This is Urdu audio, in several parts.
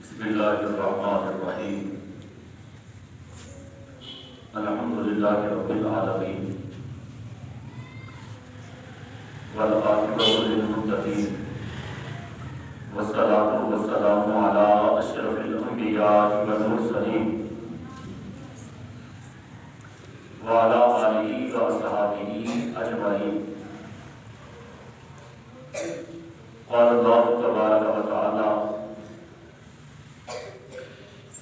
بسم اللہ الرحمن الرحیم الحمدللہ رب العالمین والعاقبۃ للمتقین والصلاة والسلام علی اشرف الانبیاء والمرسلین وعلی آلہ واصحابہ اجمعین۔ قال اللہ تبارک و تعالی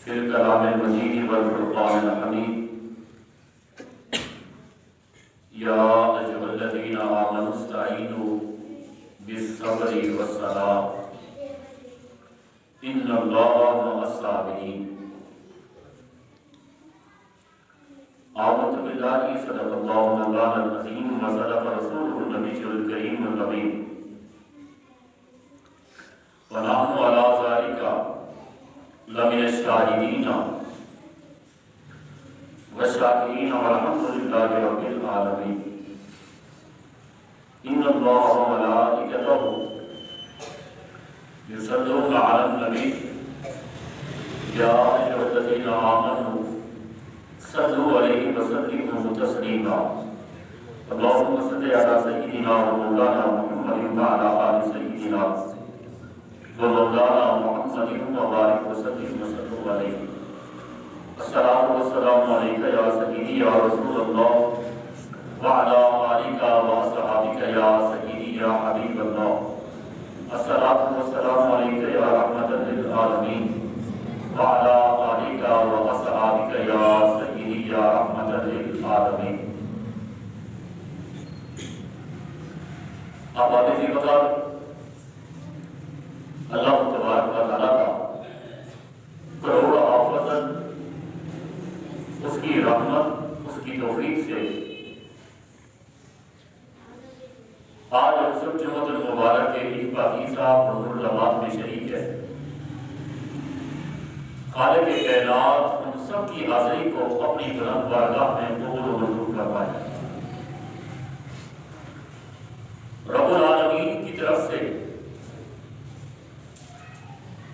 فی الکلام المجید والفرقان الحمید یا ایھا الذین آمنوا استعینوا بالصبر والصلاۃ ان اللہ مع الصابرین۔ آمنت باللہ صدق اللہ مولانا العظیم وصدق رسولہ النبی الکریم الامین ونحن علی ذلک لمن الشاہدین والشاکرین والحمدللہ رب العالمین۔ ان اللہ وملائکتہ یصلون علی النبی یا ایھا الذین آمنوا صلوا علیہ وسلموا تسلیما۔ اللہم صل علی سیدنا ومولانا محمد وعلی آل سیدنا ومولانا محمد وبارک وسلم وصلوا علیہ۔ الصلاۃ والسلام علیک یا سیدی یا رسول اللہ وعلی آلک واصحابک یا سیدی یا حبیب اللہ۔ الصلاۃ والسلام علیک یا رحمۃ للعالمین وعلی آلک واصحابک یا سیدی یا رحمۃ للعالمین۔ آپ کی وقت اللہ تبارک و تعالیٰ کا کروڑ فضل، اس کی رحمت، اس کی توفیق سے آج ہم سب جمعۃ المبارک کے ان پاکیزہ حضور اللمات میں شریک ہے۔ خالق کائنات ہم سب کی حاضری کو اپنی بلند بارگاہ میں قبول و منظور فرمائے۔ رب العالمین کی طرف سے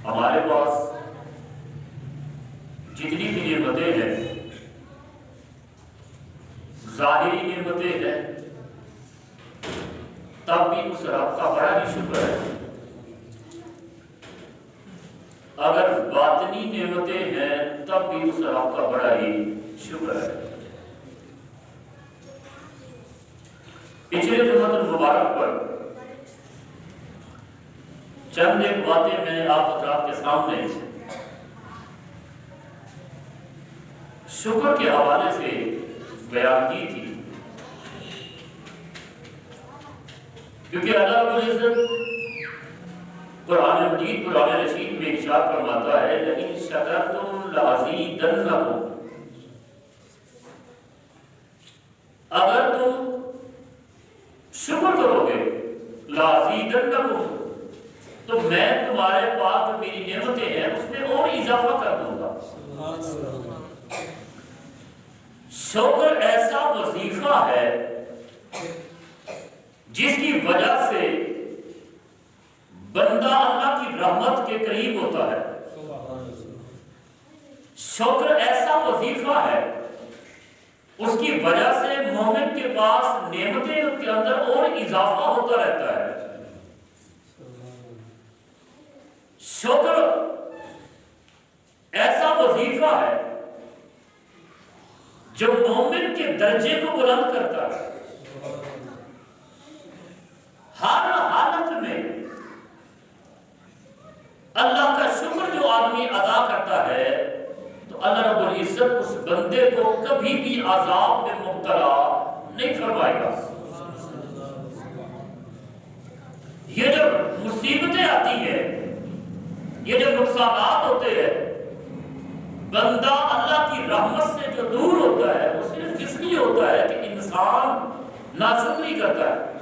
ہمارے پاس جتنی بھی نعمتیں ہیں، ظاہری نعمتیں ہیں، تب بھی اس رب کا بڑا ہی شکر ہے۔ اگر باطنی نعمتیں ہیں تب بھی اس رب کا بڑا ہی شکر ہے۔ پچھلے جمعۃ المبارک پر چند ایک باتیں میں نے آپ حضرات کے سامنے شکر کے حوالے سے بیان کی تھی، کیونکہ اللہ رب العزت قرآن مجید قرآن رشید میں ارشاد فرماتا ہے لئن شکرتم لأزیدنکم، اگر تم شکر کرو گے لأزیدنکم تو میں تمہارے پاس جو میری نعمتیں ہیں اس میں اور اضافہ کر دوں گا۔ شکر ایسا وظیفہ ہے جس کی وجہ سے بندہ اللہ کی رحمت کے قریب ہوتا ہے۔ شکر ایسا وظیفہ ہے اس کی وجہ سے مومن کے پاس نعمتیں کے اندر اور اضافہ ہوتا رہتا ہے۔ شکر ایسا وظیفہ ہے جو مومن کے درجے کو بلند کرتا ہے۔ ہر حالت میں اللہ کا شکر جو آدمی ادا کرتا ہے تو اللہ رب العزت اس بندے کو کبھی بھی عذاب میں مبتلا نہیں فرمائے گا۔ یہ جو مصیبتیں آتی ہیں، یہ جو نقصانات ہوتے ہیں، بندہ اللہ کی رحمت سے جو دور ہوتا ہے وہ صرف اس لیے ہوتا ہے کہ انسان ناشکری کرتا ہے،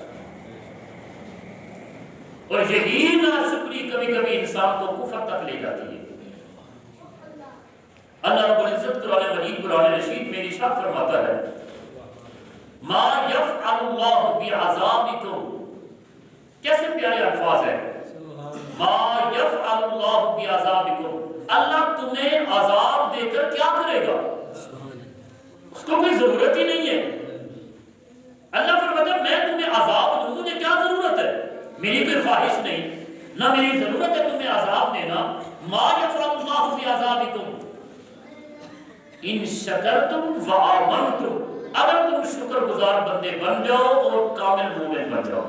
اور یہی ناشکری کبھی کبھی انسان کو کفر تک لے جاتی ہے۔ اللہ رب العزت قرآن مجید قرآن رشید میں ارشاد فرماتا ہے ما یفعل اللہ بعذابکم، کیسے پیارے الفاظ ہیں۔ ما یفعل اللہ بعذابکم، اللہ تمہیں عذاب دے کر کیا کرے گا؟ اس کو کوئی ضرورت ہی نہیں ہے۔ اللہ فرماتا ہے میں تمہیں عذاب دوں، مجھے کیا ضرورت ہے؟ میری کوئی خواہش نہیں، نہ میری ضرورت ہے تمہیں عذاب دینا۔ ما یفعل اللہ بعذابکم ان شکرتم وآمنتم، اگر تم شکر گزار بندے بن جاؤ اور کامل مومن بن جاؤ۔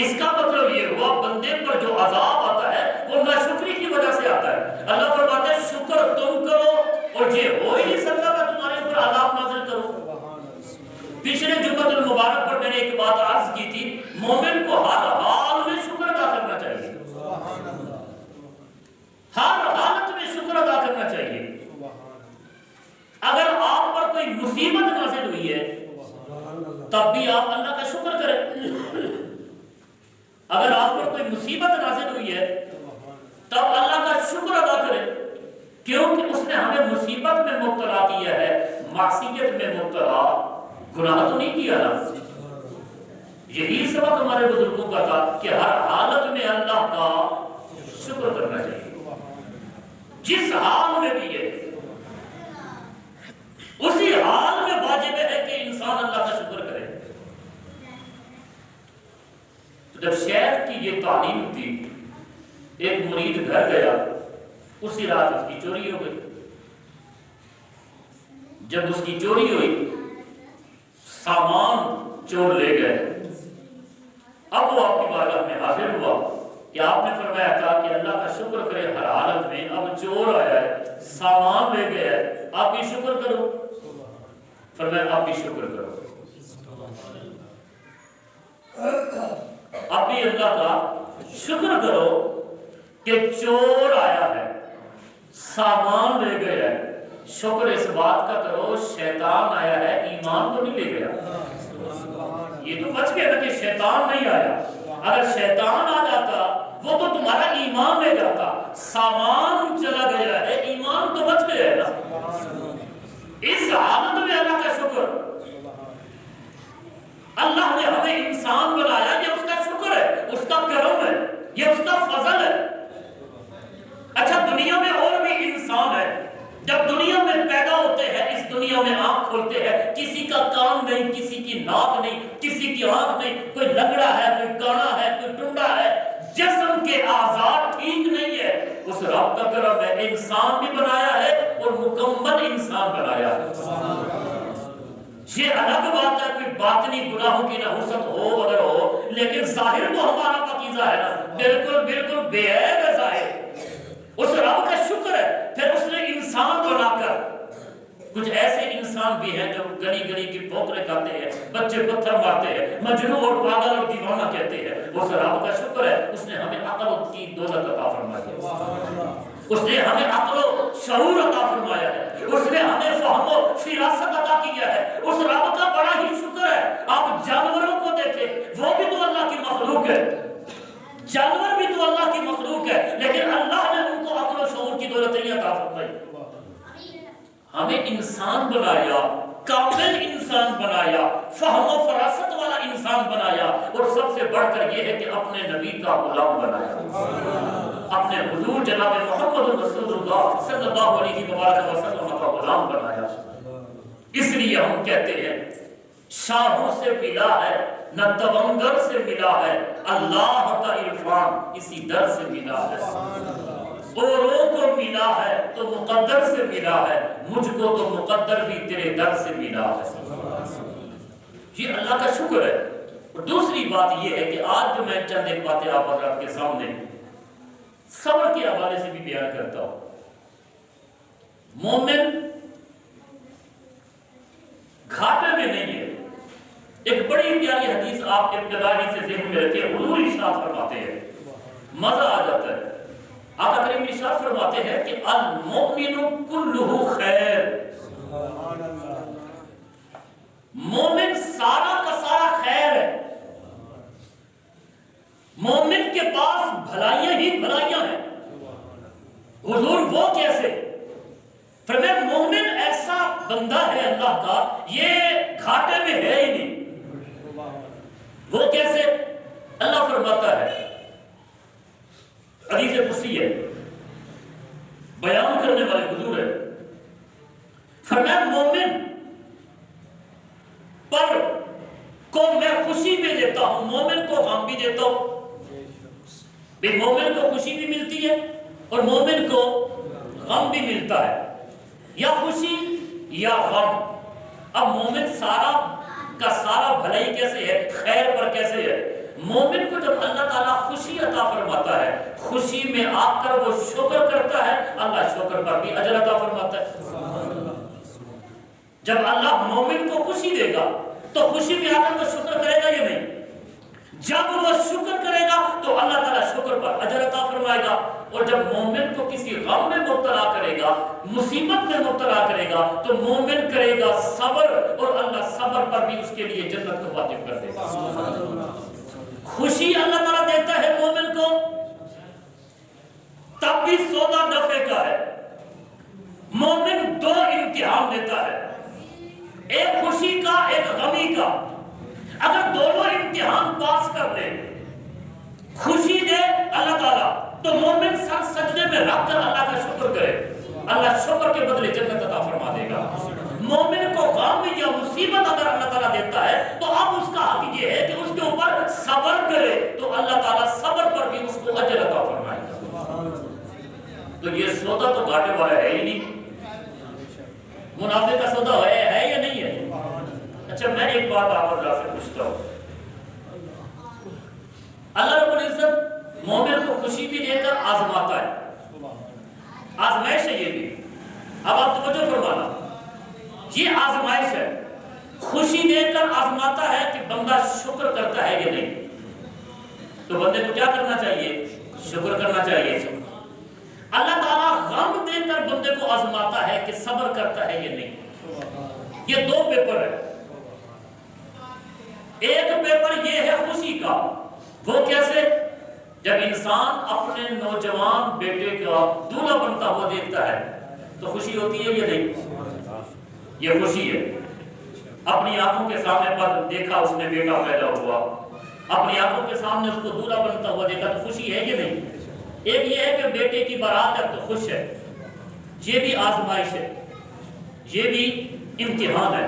اس کا مطلب یہ ہوا بندے پر جو عذاب آتا ہے وہ ناشکری کی وجہ سے آتا ہے۔ اللہ فرماتا ہے شکر تم کرو اور یہ ہو ہی نہیں سکتا میں تمہارے اوپر عذاب نازل کروں۔ پچھلے جمعۃ المبارک پر میں نے ایک بات عرض کی تھی، مومن کو ہر حال میں شکر ادا کرنا چاہیے، ہر حالت میں شکر ادا کرنا چاہیے۔ اگر آپ پر کوئی مصیبت نازل ہوئی ہے تب بھی آپ اللہ کا شکر کریں۔ اگر آپ پر کوئی مصیبت نازل ہوئی ہے تب اللہ کا شکر ادا کریں، کیونکہ اس نے ہمیں مصیبت میں مبتلا کیا ہے، معصیت میں مبتلا، گناہ تو نہیں کیا نا۔ یہی سبق ہمارے بزرگوں کا تھا کہ ہر حالت میں اللہ کا شکر کرنا چاہیے، جس حال میں بھی ہے اسی حال میں واجب ہے کہ انسان اللہ کا شکر کرے۔ تو جب شیخ کی یہ تعلیم تھی، ایک مرید گھر گیا، اسی رات اس کی چوری ہو گئی۔ جب اس کی چوری ہوئی، سامان چور لے گئے۔ اب وہ آپ کی بارگاہ میں حاضر ہوا کہ آپ نے فرمایا تھا کہ اللہ کا شکر کرے ہر حالت میں، اب چور آیا ہے، سامان لے گیا ہے، آپ بھی شکر کرو۔ فرمایا آپ بھی شکر کرو، اب بھی اللہ کا شکر کرو کہ چور آیا ہے، سامان لے گیا ہے۔ شکر اس بات کا کرو شیطان آیا ہے، ایمان تو نہیں لے گیا۔ یہ تو بچ گیا نا کہ شیطان نہیں آیا۔ اگر شیطان آ جاتا وہ تو تمہارا ایمان لے جاتا، سامان چلا گیا ہے، ایمان تو بچ گیا ہے نا۔ اس حالت میں اللہ کا شکر، اللہ نے ہمیں انسان بنایا، یہ اس کا شکر ہے، اس کا کرم ہے، یہ اس کا فضل ہے۔ اچھا دنیا میں اور بھی انسان ہے، جب دنیا میں پیدا ہوتے ہیں، اس دنیا میں آنکھ کھولتے ہیں، کسی کا کان نہیں، کسی کی ناک نہیں، کسی کی آنکھ نہیں، کوئی لنگڑا ہے، کوئی کانا ہے، کوئی ٹنڈا ہے، جسم کے اعضاء ٹھیک نہیں ہے، اس رب کا کرم ہے، انسان بھی بنایا ہے اور مکمل انسان بنایا ہے۔ یہ الگ بات ہے، کوئی باطنی گناہوں کی نحوست ہو اگر ہو، لیکن ظاہر تو ہمارا پاکیزہ ہے نا، بالکل بالکل بے عیب ہے ظاہر۔ اس رب کا شکر ہے، پھر اس نے انسان بنا کر، کچھ ایسے انسان بھی ہیں جو گلی گلی کی ٹھوکریں کھاتے ہیں، بچے پتھر مارتے ہیں، مجنون اور پاگل اور دیوانہ کہتے ہیں۔ اس رب کا شکر ہے، اس نے ہمیں عقل کی دولت عطا فرمائی ہے، اس نے ہمیں عقل و شعور عطا فرمایا ہے، اس نے ہمیں فہم و فراست عطا کیا ہے۔ اس رب کا بڑا ہی شکر ہے۔ آپ جانوروں کو دیکھیں، وہ بھی تو اللہ کی مخلوق ہے، جانور بھی تو اللہ کی مخلوق ہے، لیکن اللہ نے ان کو عقل و شعور کی دولت نہیں عطا فرمائی۔ ہمیں انسان بنایا، کامل انسان بنایا، فہم و فراست والا انسان بنایا، اور سب سے بڑھ کر یہ ہے کہ اپنے نبی کا غلام بنایا، اپنے حضور جناب محمد رسول اللہ صلی اللہ علیہ وسلم کا غلام بنایا۔ اس لیے ہم کہتے ہیں شاہوں سے ملا ہے نہ تونگر سے ملا ہے، اللہ کا عرفان اسی در سے ملا ہے۔ اوروں کو ملا ہے تو مقدر سے ملا ہے، مجھ کو تو مقدر بھی تیرے در سے ملا ہے۔ یہ اللہ کا شکر ہے۔ اور دوسری بات یہ ہے کہ آج جو میں چند ایک باتیں آپ حضرات کے سامنے صبر کے حوالے سے بھی بیان کرتا ہوں۔ مومن گھاٹے میں نہیں ہے۔ ایک بڑی پیاری حدیث آپ ابتدائی سے ذہن میں رکھیں، حضور ارشاد فرماتے ہیں، مزہ آ جاتا ہے۔ آقا کریم ارشاد فرماتے ہیں کہ المؤمن کلہ خیر، مومن سارا کا سارا خیر ہے، مومن کے پاس بھلائیاں ہی بھلائیاں ہیں۔ حضور وہ کیسے؟ فرمایا مومن ایسا بندہ ہے اللہ کا، یہ گھاٹے میں ہے ہی نہیں۔ وہ کیسے؟ اللہ فرماتا ہے حدیث قدسی ہے، بیان کرنے والے حضور ہے، فرمایا مومن پر کو میں خوشی بھی دیتا ہوں، مومن کو غم بھی دیتا ہوں. بے مومن کو خوشی بھی ملتی ہے اور مومن کو غم بھی ملتا ہے، یا خوشی یا غم. اب مومن سارا کا سارا بھلائی کیسے ہے، خیر پر کیسے ہے؟ مومن کو جب اللہ تعالیٰ خوشی عطا فرماتا ہے، خوشی میں آ کر وہ شکر کرتا ہے، اللہ شکر پر بھی اجر عطا فرماتا ہے. جب اللہ مومن کو خوشی دے گا تو خوشی میں آ کر وہ شکر کرے گا یا نہیں؟ جب وہ شکر کرے گا تو اللہ تعالیٰ شکر پر اجر عطا فرمائے گا. اور جب مومن کو کسی غم میں مبتلا کرے گا، مصیبت میں مبتلا کرے گا، تو مومن کرے گا صبر، اور اللہ صبر پر بھی اس کے لیے جنت کو واجب کر دے گا. خوشی اللہ تعالیٰ دیتا ہے مومن کو، تب بھی سودا نفع کا ہے. مومن دو امتحان دیتا ہے، ایک خوشی کا ایک غمی کا. اگر دونوں امتحان پاس کر لے، خوشی دے اللہ تعالیٰ تو مومن سر سجدے میں رکھ کر اللہ کا شکر کرے، اللہ شکر کے بدلے جنت عطا فرما دے گا. مومن کو غم یا مصیبت اگر اللہ تعالیٰ دیتا ہے تو اب اس کا حق یہ ہے کہ اس کے اوپر صبر کرے، تو اللہ تعالیٰ صبر پر بھی اس کو اجر عطا فرمائے گا. تو یہ سودا تو گھاٹے والا ہے ہی نہیں. منافع کا سودا ہے یا نہیں ہے؟ اچھا میں ایک بات آپ اللہ سے پوچھتا ہوں، اللہ رب العزت مومن کو خوشی بھی دے کر آزماتا ہے، آزمائش ہے یہ بھی. اب آپ توجہ فرمانا، یہ آزمائش ہے، خوشی دے کر آزماتا ہے کہ بندہ شکر کرتا ہے یا نہیں. تو بندے کو کیا کرنا چاہیے؟ شکر کرنا چاہیے. اللہ تعالیٰ غم دے کر بندے کو آزماتا ہے کہ صبر کرتا ہے یا نہیں. یہ دو پیپر ہے. ایک پیپر یہ ہے خوشی کا، وہ کیسے؟ جب انسان اپنے نوجوان بیٹے کا دولہا بنتا ہوا دیکھتا ہے تو خوشی ہوتی ہے یا نہیں؟ یہ خوشی ہے. اپنی آنکھوں کے سامنے پر دیکھا اس نے بیٹا پیدا ہوا، اپنی آنکھوں کے سامنے اس کو دولہا بنتا ہوا دیکھا تو خوشی ہے یا نہیں؟ ایک یہ ہے کہ بیٹے کی بارات ہے تو خوش ہے، یہ بھی آزمائش ہے، یہ بھی امتحان ہے.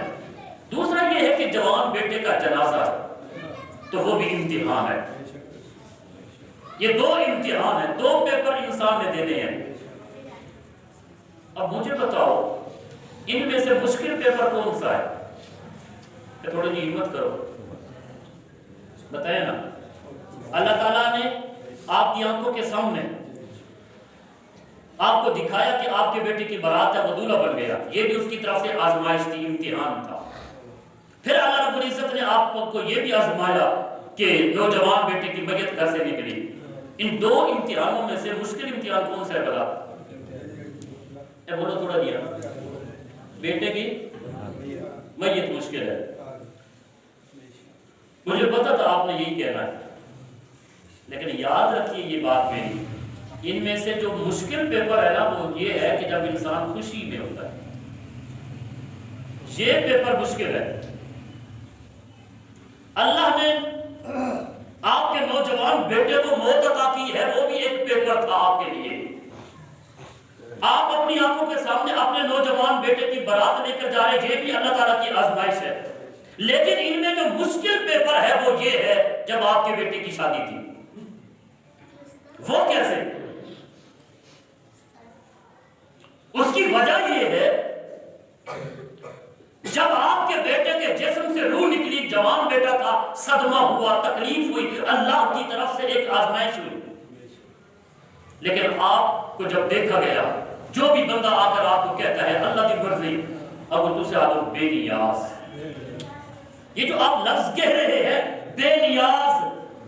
دوسرا یہ ہے کہ جوان بیٹے کا جنازہ ہے تو وہ بھی امتحان ہے. یہ دو امتحان ہیں، دو پیپر انسان نے دینے ہیں. اب مجھے بتاؤ ان میں سے مشکل پیپر کون سا ہے؟ کہ تھوڑی جی ہمت کرو، بتائیں نا. اللہ تعالیٰ نے آپ کی آنکھوں کے سامنے آپ کو دکھایا کہ آپ کے بیٹے کی بارات ہے، وہ دولہا بن گیا، یہ بھی اس کی طرف سے آزمائش تھی، امتحان تھا. پھر اللہ رب العزت نے آپ کو یہ بھی آزمایا کہ نوجوان بیٹے کی میت گھر سے نکلی. ان دو امتحانوں میں سے مشکل امتحان کون سا ہے بلا؟ بولو تھوڑا دیا. بیٹے کی میت مشکل ہے. مجھے پتا تھا آپ نے یہی کہنا ہے، لیکن یاد رکھیے یہ بات میری، ان میں سے جو مشکل پیپر ہے نا وہ یہ ہے کہ جب انسان خوشی میں ہوتا ہے، یہ پیپر مشکل ہے. اللہ نے آپ کے نوجوان بیٹے کو موت عطا کی ہے، وہ بھی ایک پیپر تھا آپ کے لیے. آپ اپنی آنکھوں کے سامنے اپنے نوجوان بیٹے کی بارات لے کر جا رہے، یہ بھی اللہ تعالیٰ کی آزمائش ہے. لیکن ان میں جو مشکل پیپر ہے وہ یہ ہے جب آپ کے بیٹے کی شادی تھی. وہ کیسے؟ اس کی وجہ یہ ہے جب آپ کے بیٹے کے جسم سے روح نکلی، جوان بیٹا تھا، صدمہ ہوا، تکلیف ہوئی، اللہ کی طرف سے ایک آزمائش ہوئی. لیکن آپ کو جب دیکھا گیا، جو بھی بندہ آ کر آپ کو کہتا ہے اللہ کی مرضی، اب وہ دوسرے آدم بے نیاز. یہ جو آپ لفظ کہہ رہے ہیں بے نیاز،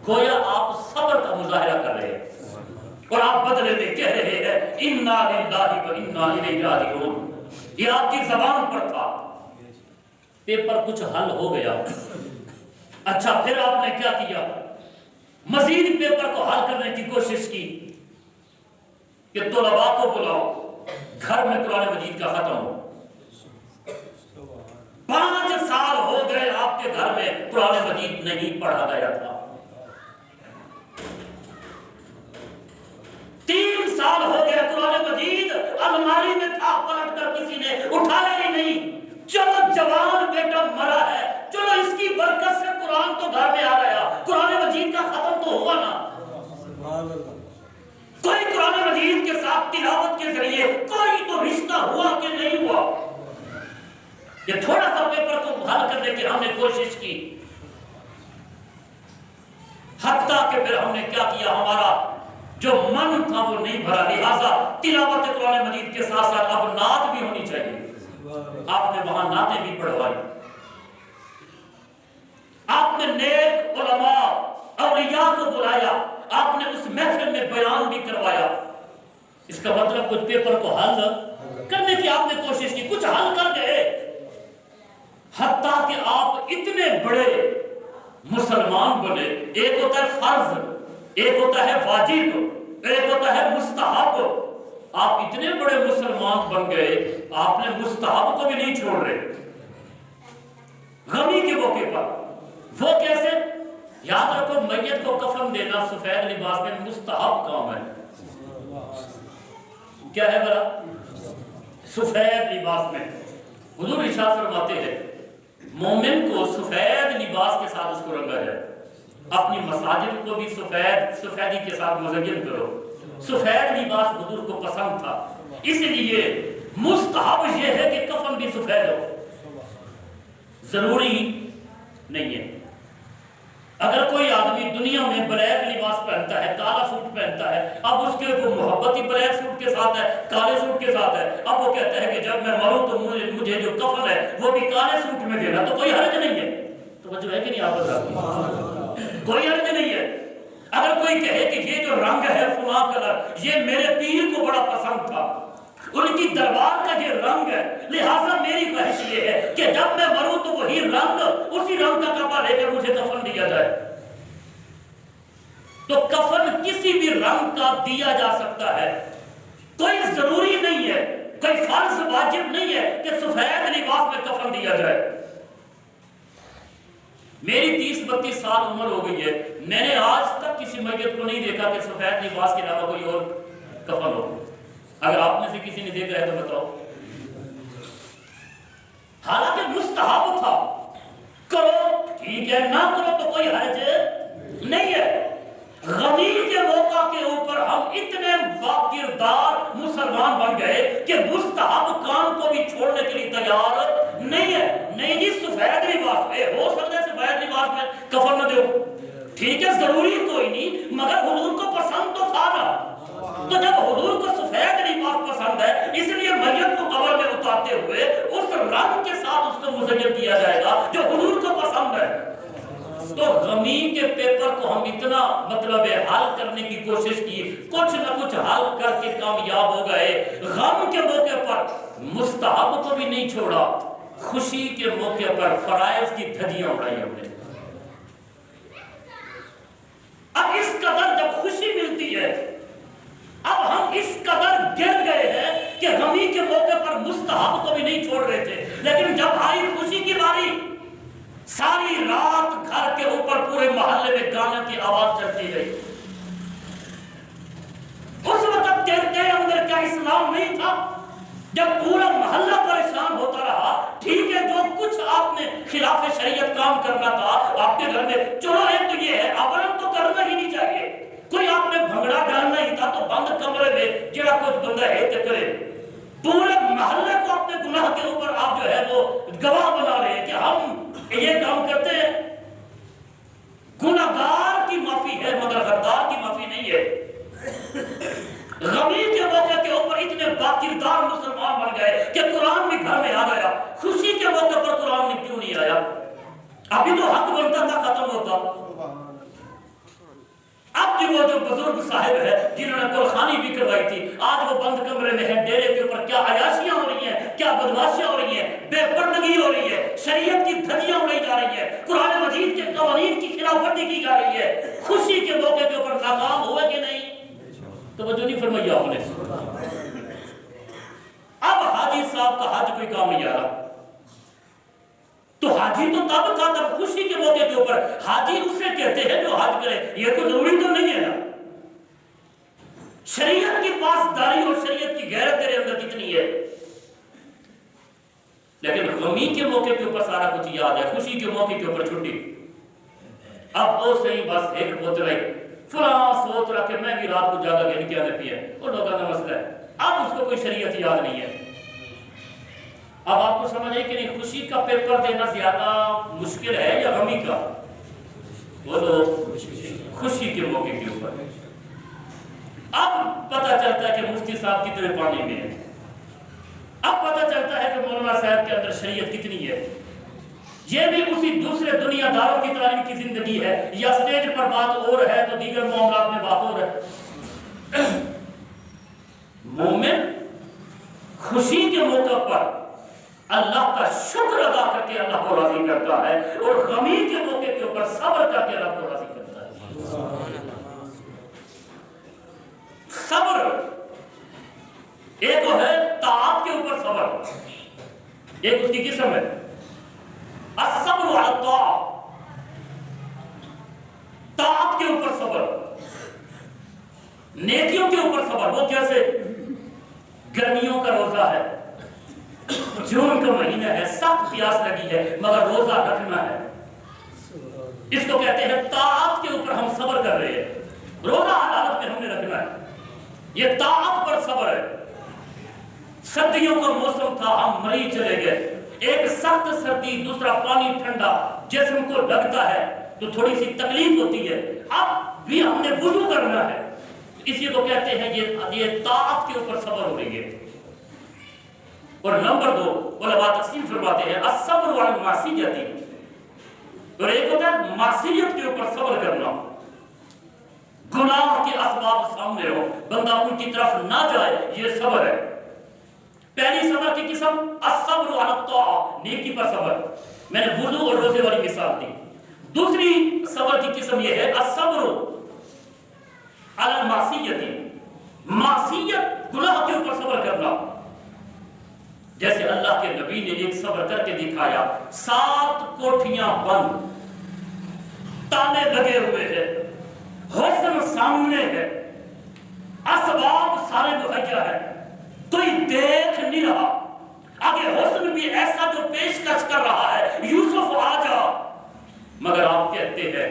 گویا آپ صبر کا مظاہرہ کر رہے ہیں اور آپ بدلے میں کہہ رہے ہیں انا للہ و انا الیہ راجعون. یہ آپ کی زبان پر تھا. پیپر کچھ حل ہو گیا. اچھا پھر آپ نے کیا کیا؟ مزید پیپر کو حل کرنے کی کوشش کی کہ طلباء کو بلاؤ، گھر میں قرآن مجید کا ختم ہو. 5 سال ہو گئے آپ کے گھر میں قرآن مجید نہیں پڑھا گیا تھا. سال ہو گیا قرآن مجید الماری میں تھا، پلٹ کر کسی نے اٹھایا ہی نہیں۔ چلو جوان بیٹا مرا ہے، چلو اس کی برکت سے قرآن تو گھر میں آ گیا، قرآن مجید کا ختم تو ہوا نا۔ کوئی قرآن مجید کے ساتھ تلاوت کے ذریعے کوئی تو رشتہ ہوا کہ نہیں ہوا؟ یہ تھوڑا سا پیپر کو حل کرنے کی ہم نے کوشش کی، حتیٰ کہ پھر ہم نے کیا کیا، ہمارا جو من تھا وہ نہیں بھرا، لہٰذا تلاوت قرآن مجید کے ساتھ ساتھ اب نعت بھی ہونی چاہیے۔ آپ نے وہاں نعتیں بھی پڑھوائی، آپ نے نیک علماء اولیاء کو بلایا، آپ نے اس محفل میں بیان بھی کروایا۔ اس کا مطلب کچھ پیپر کو حل کرنے کی آپ نے کوشش کی، کچھ حل کر گئے، حتیٰ کہ آپ اتنے بڑے مسلمان بنے۔ ایک ہوتا ہے فرض، ایک ہوتا ہے واجب، ایک ہوتا ہے مستحب۔ آپ اتنے بڑے مسلمان بن گئے، آپ نے مستحب کو بھی نہیں چھوڑ رہے۔ غمی کے موقع پر وہ کیسے؟ یاد رکھو، میت کو کفن دینا سفید لباس میں مستحب کام ہے۔ کیا ہے برا؟ سفید لباس میں۔ حضور ارشاد فرماتے ہیں مومن کو سفید لباس کے ساتھ اس کو رنگا جائے، اپنی مساجد کو بھی سفیدی کے ساتھ مزین کرو۔ سفید لباس حضور کو پسند تھا، اس لیے مستحب یہ ہے کہ کفن بھی سفید ہو، ضروری نہیں ہے۔ اگر کوئی آدمی دنیا میں بلیک لباس پہنتا ہے، کالا سوٹ پہنتا ہے، اب اس کے کو محبت ہی بلیک سوٹ کے ساتھ ہے، کالے سوٹ کے ساتھ ہے، اب وہ کہتا ہے کہ جب میں مروں تو مجھے جو کفن ہے وہ بھی کالے سوٹ میں دینا، تو کوئی حرج نہیں ہے۔ توجہ ہے کہ نہیں آپ بتا؟ کوئی حرج نہیں ہے۔ اگر کوئی کہے کہ یہ جو رنگ ہے فلاں کلر، یہ میرے پیر کو بڑا پسند تھا، ان کی دربار کا یہ رنگ ہے، لہٰذا میری خواہش یہ ہے کہ جب میں مروں تو وہی رنگ، اسی رنگ کا کپڑا لے کر مجھے کفن دیا جائے، تو کفن کسی بھی رنگ کا دیا جا سکتا ہے، کوئی ضروری نہیں ہے، کوئی فرض واجب نہیں ہے کہ سفید لباس میں کفن دیا جائے۔ میری 30-32 سال عمر ہو گئی ہے، میں نے آج تک کسی میت کو نہیں دیکھا کہ سفید لباس کے علاوہ کوئی اور کفن ہو۔ اگر آپ میں سے کسی نے دیکھا ہے تو بتاؤ۔ حالانکہ مستحب تھا، کرو ٹھیک ہے، نہ کرو تو کوئی حرج نہیں ہے۔ غمی کے موقع کے اوپر ہم اتنے باکردار مسلمان بن گئے کہ مستحب کام کو بھی چھوڑنے کے لیے تیار نہیں ہے۔ نہیں جی سفید لباس میں ہو سکتا ہے، سفید لباس میں کفن نہ دو، ٹھیک ہے، ضروری کوئی نہیں، مگر حضور کو پسند تو تھا نا۔ تو جب حضور کو سفید لباس پسند ہے، اس لیے میت کو قبر میں اتارتے ہوئے اس رنگ کے ساتھ اس کو مزین کیا جائے گا جو حضور کو پسند ہے۔ تو غمی کے پیپر کو ہم اتنا حل کرنے کی کوشش کی، کچھ نہ کچھ حل کر کے کامیاب ہو گئے۔ غم کے موقع پر مستحب کو بھی نہیں چھوڑا، خوشی کے موقع پر فرائض کی دھجیاں اڑائی ہم نے۔ اب اس قدر جب خوشی ملتی ہے، اب ہم اس قدر گر گئے ہیں کہ غمی کے موقع پر مستحب کو بھی نہیں چھوڑ رہے تھے، لیکن جب آئی خوشی کی باری، ساری رات گھر کے اوپر پورے محلے میں گانے کی آواز چلتی رہی۔ اس وقت تیرے اندر کیا اسلام نہیں تھا؟ جب پورا محلہ پریشان ہوتا رہا، ٹھیک ہے، جو کچھ آپ نے خلاف شریعت کام کرنا تھا آپ کے گھر میں، چلو ایک تو یہ ہے، اپنا تو کرنا ہی نہیں چاہیے، کوئی آپ نے بھنگڑا ڈالنا ہی تھا تو بند کمرے میں جڑا کچھ بندہ ہے تو کرے۔ پورے محلے کو اپنے گناہ کے اوپر آپ جو ہے وہ گواہ بنا رہے ہیں کہ ہم یہ کام کرتے ہیں۔ گناہگار کی معافی ہے مگر غدار کی معافی نہیں ہے۔ غمی کے موقع کے اوپر اتنے باکردار مسلمان بن گئے کہ قرآن بھی گھر میں آ گیا۔ خوشی کے موقع پر قرآن میں کیوں نہیں آیا؟ ابھی تو حق بنتا تھا ختم ہوتا۔ اب وہ جو بزرگ صاحب ہے جنہوں نے قرخانی بھی کروائی تھی، آج وہ بند کمرے میں ہیں، ڈیرے کے اوپر کیا عیاشیاں ہو رہی ہیں، کیا بدماشیاں ہو رہی ہیں، بے پردگی ہو رہی ہے، شریعت کی دھجیاں اڑائی جا رہی ہیں، قرآن مجید کے قوانین کی خلاف ورزی کی جا رہی ہے۔ خوشی کے موقع کے اوپر ناکام ہوئے کہ نہیں؟ توجہ نہیں فرمائی آپ نے؟ اب حاجی صاحب کا حج کوئی کام نہیں آ رہا، تو حاجی تو تب کا تب خوشی کے موقع کے اوپر حاجی اسے کہتے ہیں جو حج کرے، یہ کوئی ضروری تو نہیں ہے نا۔ شریعت کی پاسداری اور شریعت کی غیرت تیرے اندر کتنی ہے. لیکن غمی کے موقع کے اوپر سارا کچھ یاد ہے، خوشی کے موقع کے اوپر چھٹی. اب وہ صحیح بس ایک بوتل ہے فلاں سوچ رہا کہ میں بھی رات کو جاگا کے کیا نہ پیا، وہ لوگوں کا مسئلہ ہے. اب اس کو کوئی شریعت یاد نہیں ہے. اب آپ کو سمجھ ہے کہ نہیں خوشی کا پیپر دینا زیادہ مشکل ہے یا غمی کا؟ وہ لوگ خوشی کے موقع کے اوپر. اب پتہ چلتا ہے کہ مفتی صاحب کتنے پانی میں ہے. اب پتہ چلتا ہے کہ مولانا صاحب کے اندر شریعت کتنی ہے. یہ بھی اسی دوسرے دنیا داروں کی طرح ان کی زندگی ہے، یا سٹیج پر بات اور ہے تو دیگر معاملات میں بات اور ہے. مومن خوشی کے موقع پر اللہ کا شکر ادا کر کے اللہ کو راضی کرتا ہے، اور غمی کے موقع کے اوپر صبر کر کے اللہ کو راضی کرتا ہے. صبر ایک ہے طاعت کے اوپر صبر، ایک اس کی قسم ہے الصبر علی الطاعة، طاعت کے اوپر صبر، نیکیوں کے اوپر صبر. وہ کیسے؟ گرمیوں کا روزہ ہے، جون کا مہینہ ہے، سخت پیاس لگی ہے مگر روزہ رکھنا ہے. اس کو کہتے ہیں طاعت کے اوپر ہم صبر کر رہے ہیں، روزہ حالت میں ہم نے رکھنا ہے. یہ طاعت پر صبر ہے. سردیوں کا موسم تھا، ہم مریض چلے گئے، ایک سخت سردی، دوسرا پانی ٹھنڈا، جسم کو لگتا ہے تو تھوڑی سی تکلیف ہوتی ہے. اب بھی ہم نے وضو کرنا ہے. اسی کو کہتے ہیں یہ طاعت کے اوپر صبر ہو رہی ہے. اور نمبر 2 علماء تقسیم فرماتے ہیں الصبر علی المعصیت، اور ایک ہوتا ہے معصیت کے اوپر صبر کرنا. گناہ کے اسباب سامنے ہو، بندہ ان کی طرف نہ جائے، یہ صبر ہے. پہلی صبر کی قسم الصبر علی الطاعة، نیکی پر صبر. میں نے وضو اور روزے والی مثال دی. دوسری صبر کی قسم یہ ہے الصبر علی المعصیت، معصیت گناہ کے اوپر صبر کرنا. جیسے اللہ کے نبی نے ایک صبر کر کے دکھایا، 7 کوٹھیاں بند، تانے لگے ہوئے ہیں، حسن سامنے ہے، اسباب سارے مہیا ہے، کوئی دیکھ نہیں رہا. آگے حسن بھی ایسا جو پیشکش کر رہا ہے یوسف آ جا، مگر آپ کہتے ہیں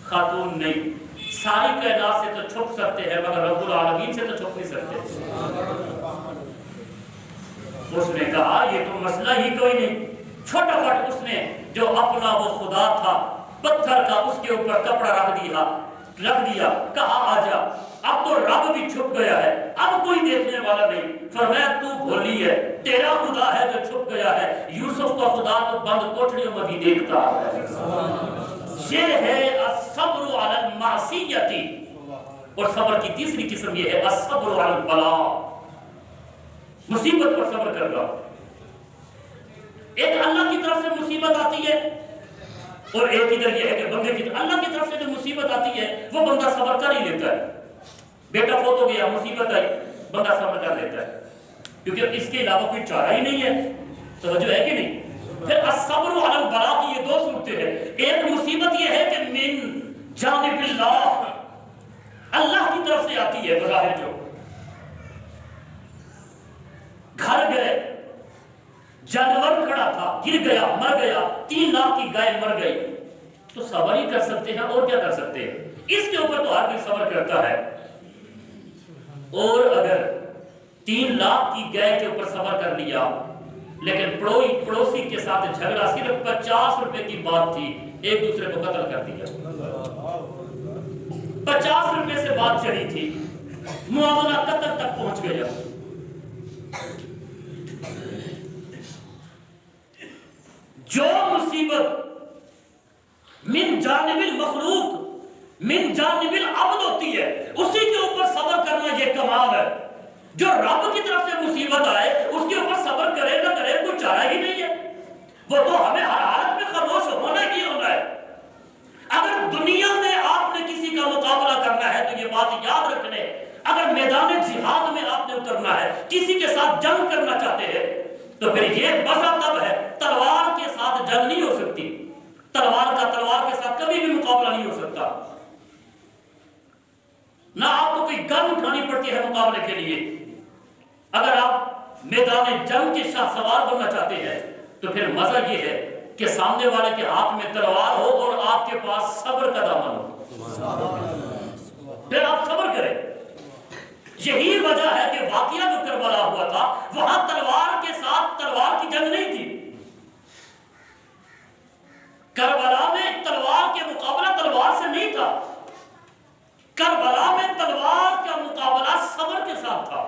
خاتون نہیں. ساری کائنات سے تو چھپ سکتے ہیں مگر رب العالمین سے تو چھپ نہیں سکتے. اس نے کہا یہ تو مسئلہ ہی کوئی نہیں. فٹافٹ اس نے جو اپنا وہ خدا تھا پتھر کا، اس کے اوپر کپڑا رکھ دیا، کہا آ جا. اب تو رب بھی چھپ گیا ہے، اب کوئی دیکھنے والا نہیں. فرمایا تو بھولی ہے، تیرا خدا ہے جو چھپ گیا ہے، یوسف کا خدا تو بند کوٹھریوں میں بھی دیکھتا ہے. یہ ہے الصبر علی المعصیت. اور صبر کی تیسری قسم یہ ہے الصبر علی البلاء، مصیبت پر صبر کرنا. ایک اللہ کی طرف سے مصیبت آتی ہے، اور ایک ادھر یہ ہے کہ بندے کی طرف. اللہ کی طرف سے جو مصیبت آتی ہے وہ بندہ صبر کر ہی لیتا ہے. بیٹا فوت ہو گیا، مصیبت آئی، بندہ صبر کر لیتا ہے کیونکہ اس کے علاوہ کوئی چارہ ہی نہیں ہے. توجہ ہے کہ نہیں؟ پھر الصبر علی البلاء کی یہ 2 صورتیں ہیں. ایک مصیبت یہ ہے کہ من جانب اللہ، اللہ کی طرف سے آتی ہے بظاہر. جو گھر گئے، جانور کھڑا تھا، گر گیا، مر گیا، 3 لاکھ کی گائے مر گئی، تو صبر ہی کر سکتے ہیں، اور کیا کر سکتے ہیں؟ اس کے اوپر تو ہر کوئی صبر کرتا ہے. اور اگر 3 لاکھ کی گائے کے اوپر صبر کر لیا، لیکن پڑوسی کے ساتھ جھگڑا، صرف 50 روپے کی بات تھی، ایک دوسرے کو قتل کر دیا. 50 روپے سے بات چڑھی تھی، معاملہ قتل تک پہنچ گیا. جو مصیبت من جانب المخلوق من جانب العبد ہوتی ہے، اسی کے اوپر صبر کرنا یہ کمال ہے. جو رب کی طرف سے مصیبت آئے اس کے اوپر صبر کرے نہ کرے کوئی چارہ ہی نہیں ہے. وہ تو ہمیں ہر حالت میں خاموش ہونا ہی ہونا ہے. اگر دنیا میں آپ نے کسی کا مقابلہ کرنا ہے تو یہ بات یاد رکھنے، اگر میدان جہاد میں آپ نے اترنا ہے، کسی کے ساتھ جنگ کرنا چاہتے ہیں، تو پھر یہ بزا تب ہے. تلوار کے ساتھ جنگ نہیں ہو سکتی، تلوار کا تلوار کے ساتھ کبھی بھی مقابلہ نہیں ہو سکتا. نہ آپ کو کوئی گن اٹھانی پڑتی ہے مقابلے کے لیے۔ اگر آپ میدان جنگ کے شاہ سوار بننا چاہتے ہیں تو پھر مزہ یہ ہے کہ سامنے والے کے ہاتھ میں تلوار ہو اور آپ کے پاس صبر کا دامن ہو، پھر آپ صبر کریں۔ یہی وجہ ہے کہ واقعہ جو کربلا ہوا تھا وہاں تلوار کے ساتھ تلوار کی جنگ نہیں تھی۔ کربلا میں تلوار کے مقابلہ تلوار سے نہیں تھا، کربلا میں تلوار کا مقابلہ صبر کے ساتھ تھا۔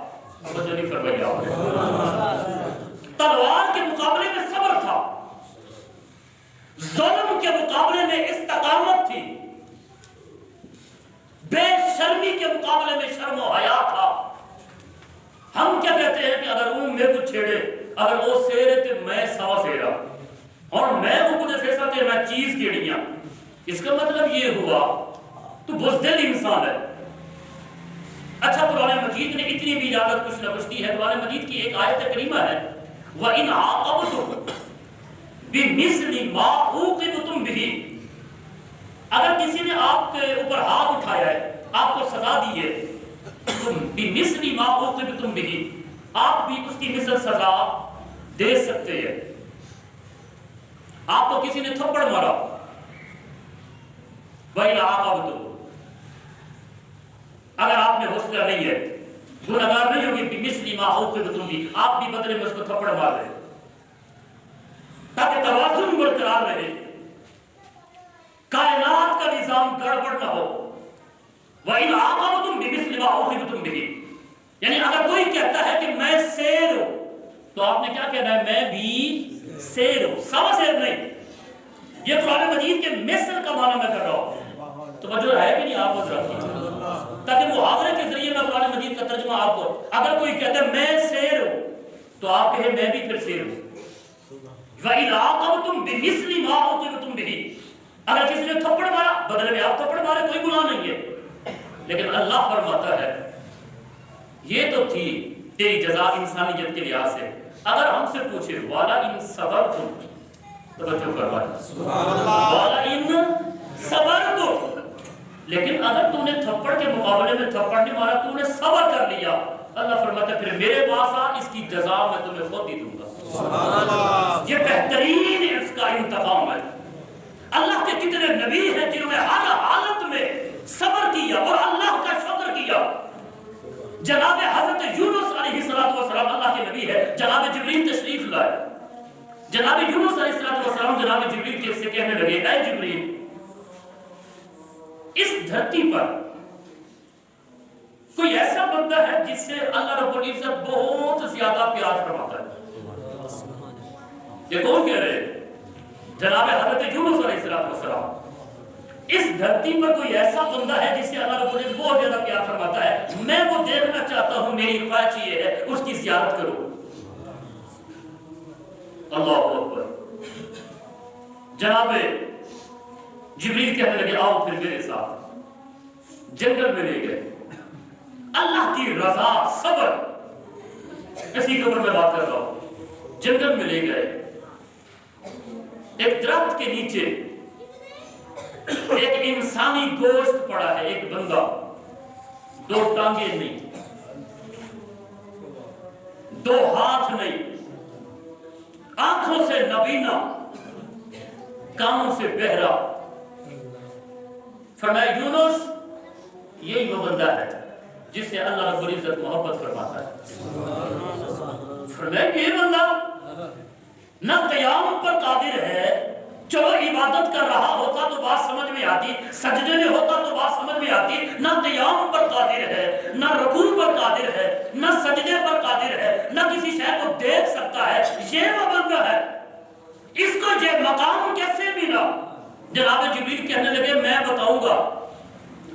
تلوار کے مقابلے میں صبر تھا، ظلم کے مقابلے میں استقامت تھی، بے شرمی کے مقابلے میں شرم و حیا تھا۔ ہم کیا کہتے ہیں کہ اگر وہ میرے کو چھیڑے، اگر وہ سیرے تو میں سوا سیرا اور میں وہ کچھ ایسا کہ میں چیز کیڑیاں، اس کا مطلب یہ ہوا تو بزدل انسان ہے۔ اچھا قرآن مجید نے اتنی بھی اجازت کچھ نہ کچھ دی ہے۔ قرآن مجید کی ایک آیت کریمہ ہے وَإِنْ عَاقَبْتُمْ بِمِثْلِ مَا عُوقِبْتُمْ بِهِ، اگر کسی نے آپ کے اوپر ہاتھ اٹھایا ہے، آپ کو سزا دی ہے، تم بِمِثْلِ مَا عُوقِبْتُمْ بِهِ، آپ بھی اس کی مثل سزا دے سکتے ہیں۔ آپ کو کسی نے تھپڑ مارا، وَإِنْ عَاقَبْتُمْ، اگر آپ نے حوصلہ نہیں ہے، گنہگار نہیں ہوگی، بِمِثْلِ مَا عُوقِبْتُمْ بِهِ، آپ بھی بدلے میں اس کو تھپڑ مار دیں تاکہ توازن برقرار رہے، کائنات کا نظام گڑبڑ نہ ہو۔ وَإِنْ عَاقَبْتُمْ بِمِثْلِ مَا عُوقِبْتُمْ بِهِ، یعنی اگر کوئی کہتا ہے کہ میں سیر ہوں تو آپ نے کیا کہنا ہے؟ میں بھی سیر ہوں، سوا سیر نہیں۔ یہ قرآن مجید کے مثل کا معنی میں کر رہا ہوں، توجہ ہے کہ نہیں آپ کو ذرا کی، تاکہ محاورے کے ذریعے میں قرآن مجید کا ترجمہ آپ کو، اگر کوئی کہتا ہے میں سیر ہوں تو آپ کہیں میں بھی پھر سیر ہوں۔ وَإِنْ عَاقَبْتُمْ بِمِثْلِ مَا عُوقِبْتُمْ بِهِ، اگر کسی نے تھپڑ مارا بدلے میں آپ تھپڑ مارے، کوئی گناہ نہیں ہے، لیکن اللہ فرماتا ہے یہ تو تھی تیری جزا انسانیت کے لحاظ سے۔ اگر ہم سے پوچھے وَلَئِن صَبَرْتُمْ، توجہ فرمائیں، وَلَئِن صَبَرْتُمْ، لیکن اگر تو نے تھپڑ کے مقابلے میں تھپڑ نہیں مارا، تو نے صبر کر لیا، اللہ فرماتا ہے پھر میرے پاس آ، اس کی جزا میں تمہیں خود ہی دوں گا۔ یہ بہترین اس کا انتقام ہے۔ اللہ کے کتنے نبی ہیں جنہوں نے ہر حالت میں صبر کیا اور اللہ کا شکر کیا۔ جناب حضرت یونس علیہ السلام اللہ کے نبی ہے، جناب جبریل تشریف لائے، جناب یونس علیہ السلام جناب جبریل سے کہنے لگے اے جبریل، اس دھرتی پر کوئی ایسا بندہ ہے جس سے اللہ رب العزت بہت زیادہ پیار فرماتا ہے؟ یہ کون کہہ رہے ہیں؟ جناب حضرت یونس علیہ السلام۔ اس دھرتی پر کوئی ایسا بندہ ہے جس سے اللہ رب العزت بہت زیادہ پیار فرماتا ہے، میں وہ دیکھنا چاہتا ہوں، میری خواہش یہ ہے اس کی زیارت کرو۔ اللہ اکبر۔ جناب جبریل کہنے لگے آؤ پھر میرے ساتھ، جنگل میں لے گئے، اللہ کی رضا صبر، اسی کے اوپر میں بات کر رہا ہوں، جنگل میں لے گئے، ایک درخت کے نیچے ایک انسانی گوشت پڑا ہے، ایک بندہ، دو ٹانگیں نہیں، دو ہاتھ نہیں، آنکھوں سے نابینا، کانوں سے بہرا۔ فرمایا یونس یہی وہ بندہ ہے جس سے اللہ رب العزت محبت فرماتا ہے۔ فرمایا یہ بندہ نہ قیام پر قادر ہے، چلو عبادت کر رہا ہوتا تو بات سمجھ میں آتی، سجدے میں ہوتا تو بات سمجھ میں آتی، نہ قیام پر قادر ہے، نہ رکوع پر قادر ہے، نہ سجدے پر قادر ہے، نہ کسی شے کو دیکھ سکتا ہے، یہ وہ بندہ ہے، اس کو یہ مقام کیسے ملا؟ جناب جبریل کہنے لگے میں بتاؤں گا،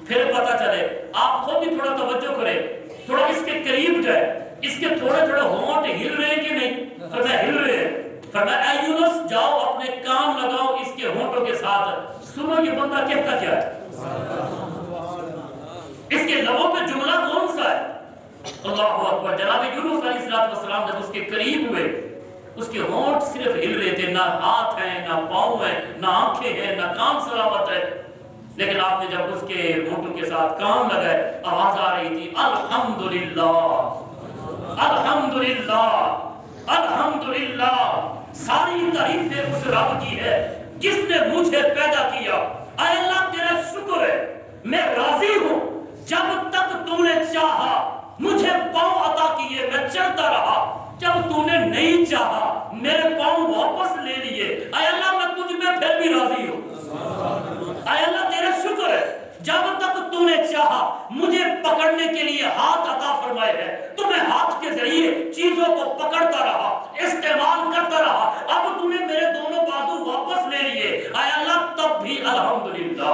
پھر پتہ چلے، آپ خود بھی تھوڑا توجہ کریں، تھوڑا اس کے قریب جائے، اس کے تھوڑے تھوڑے ہونٹ ہل رہے ہیں کہ نہیں؟ فرمایا ہل رہے ہیں۔ فرمایا اے یونس جاؤ اپنے کام لگاؤ اس کے ہونٹوں کے ساتھ، سنو یہ بندہ کہتا کیا ہے، اس کے لبوں پہ جملہ کون سا ہے؟ اللہ اکبر۔ جناب یونس علیہ السلام جب اس کے قریب ہوئے، اس کے ہونٹ صرف ہل رہے تھے، نہ ہاتھ ہیں، نہ پاؤں ہیں، نہ آنکھیں ہیں، نہ کان سلامت ہے۔ لیکن آپ نے جب اس کے ہونٹوں کے ساتھ کام لگائے آواز آ رہی تھی الحمدللہ الحمدللہ الحمدللہ، ساری تعریفیں اس رب کی ہے جس نے مجھے پیدا کیا۔ اے اللہ تیرا شکر ہے، میں راضی ہوں، جب تک تو نے چاہا مجھے پاؤں عطا کیے میں چلتا رہا، جب تو نے نہیں چاہا میرے پاؤں واپس لے لیے، اے اللہ میں تجھ میں پھر بھی راضی ہوں۔ اے اللہ تیرا شکر ہے، جب تک تو نے چاہا مجھے پکڑنے کے لیے ہاتھ عطا فرمائے ہیں تو میں ہاتھ کے ذریعے چیزوں کو پکڑتا رہا، استعمال کرتا رہا، اب تو نے میرے دونوں بازو واپس لے لیے، اے اللہ تب بھی الحمدللہ۔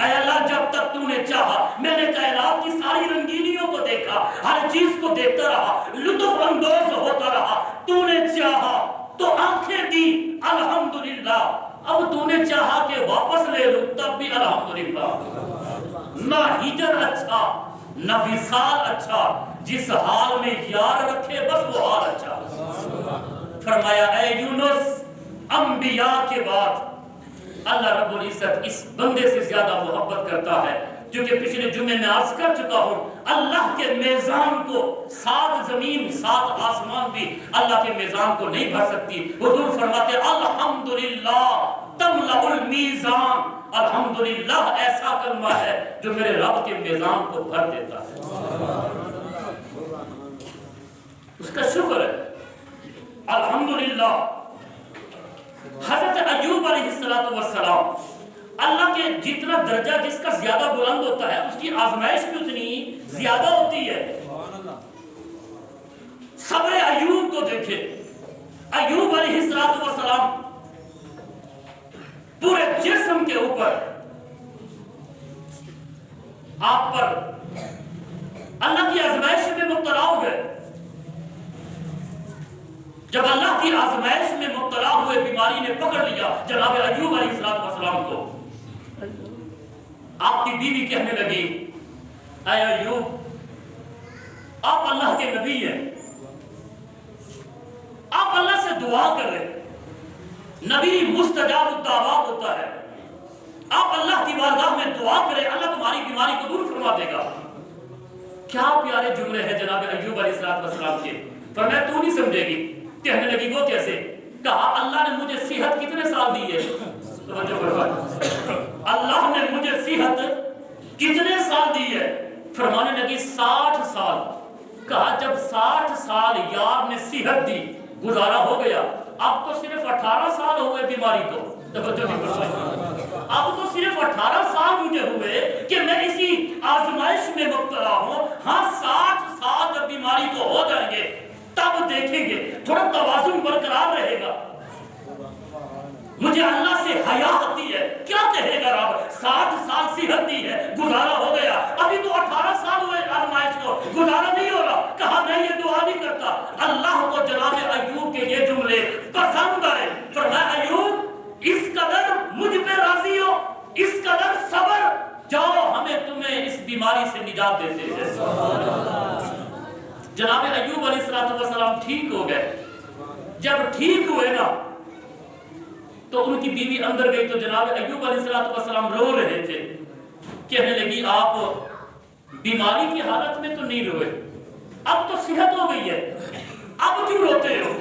اے اللہ جب تک تو نے چاہا میں نے کائنات کی ساری رنگینیوں کو دیکھا، ہر چیز کو دیکھتا رہا، لطف اندوز ہوتا رہا، تو نے چاہا تو آنکھیں دی الحمدللہ، اب تو نے چاہا کہ واپس لے لوں تب بھی الحمدللہ۔ نہ ہجر اچھا نہ وصال اچھا، جس حال میں یار رکھے بس وہ حال اچھا۔ فرمایا اے یونس، انبیاء کے بعد اللہ رب العزت اس بندے سے زیادہ محبت کرتا ہے، جو کہ پچھلے جمعے میں عرض کر چکا ہوں، اللہ کے میزان کو 7 زمین 7 آسمان بھی اللہ کے میزان کو نہیں بھر سکتی۔ حضور فرماتے الحمدللہ تملأ المیزان، الحمدللہ ایسا کلمہ ہے جو میرے رب کے میزان کو بھر دیتا ہے، اس کا شکر ہے الحمدللہ۔ حضرت ایوب علیہ السلام، اللہ کے جتنا درجہ جس کا زیادہ بلند ہوتا ہے اس کی آزمائش بھی اتنی زیادہ ہوتی ہے۔ صبر ایوب کو دیکھیں، ایوب علیہ السلام پورے جسم کے اوپر آپ پر اللہ کی آزمائش میں مبتلا ہو گئے۔ جب اللہ کی آزمائش میں مبتلا ہوئے بیماری نے پکڑ لیا جناب ایوب علیہ السلام کو، آپ کی بیوی کہنے لگی اے ایوب آپ اللہ کے نبی ہیں، آپ اللہ سے دعا کر رہے، نبی مستجاب الدعوات ہوتا ہے، آپ اللہ کی بارگاہ میں دعا کریں اللہ تمہاری بیماری کو دور فرما دے گا۔ کیا پیارے جملے ہیں جناب ایوب علیہ السلام کے، فرمایا تو نہیں سمجھے گی۔ کہنے لگی وہ کیسے؟ کہا اللہ نے مجھے صحت کتنے سال دی ہے؟ اللہ نے مجھے صحت کتنے سال دی ہے؟ فرمانے لگی 60 سال۔ کہا جب 60 سال یار نے صحت دی گزارا ہو گیا، اب تو صرف 18 سال ہوئے بیماری کو، اب تو صرف 18 سال مجھے ہوئے کہ میں اسی آزمائش میں مبتلا ہوں، ہاں 60 سال جب بیماری کو ہو جائیں گے تب دیکھیں گے، تھوڑا توازن برقرار رہے گا۔ مجھے اللہ سے حیا آتی ہے، کیا کہے گا رب، 60 سال صحت دی ہے گزارا ہو گیا، ابھی تو 18 سال ہوئے آزمائش کو گزارا نہیں ہو رہا۔ کہا میں یہ دعا نہیں کرتا۔ اللہ کو جناب ایوب کے یہ جملے پسند آئے، فرمایا ایوب اس قدر مجھ پہ راضی ہو، اس قدر صبر، جاؤ ہمیں تمہیں اس بیماری سے نجات دیتے ہیں۔ جناب ایوب علیہ السلام ٹھیک ہو گئے۔ جب ٹھیک ہوئے نا تو ان کی بیوی اندر گئی تو جناب ایوب علیہ السلام رو رہے تھے۔ کہنے لگی آپ بیماری کی حالت میں تو نہیں روئے، اب تو صحت ہو گئی ہے، اب کیوں روتے ہو؟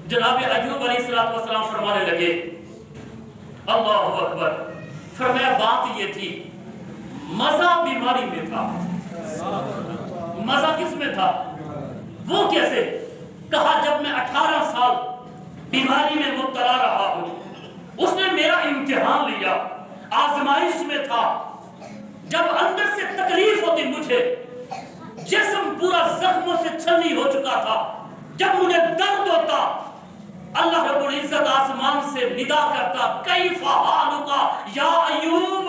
جناب ایوب علیہ السلام فرمانے لگے اللہ اکبر، فرمایا بات یہ تھی مزہ بیماری میں تھا۔ مزہ کس میں تھا؟ وہ کیسے؟ کہا جب میں 18 سال بیماری میں مبتلا رہا ہوں، اس نے میرا امتحان لیا، آزمائش میں تھا، جب اندر سے تکلیف ہوتی مجھے، جسم پورا زخموں سے چھلنی ہو چکا تھا، جب مجھے درد ہوتا اللہ رب العزت آسمان سے ندا کرتا کیف حالک یا ایوب،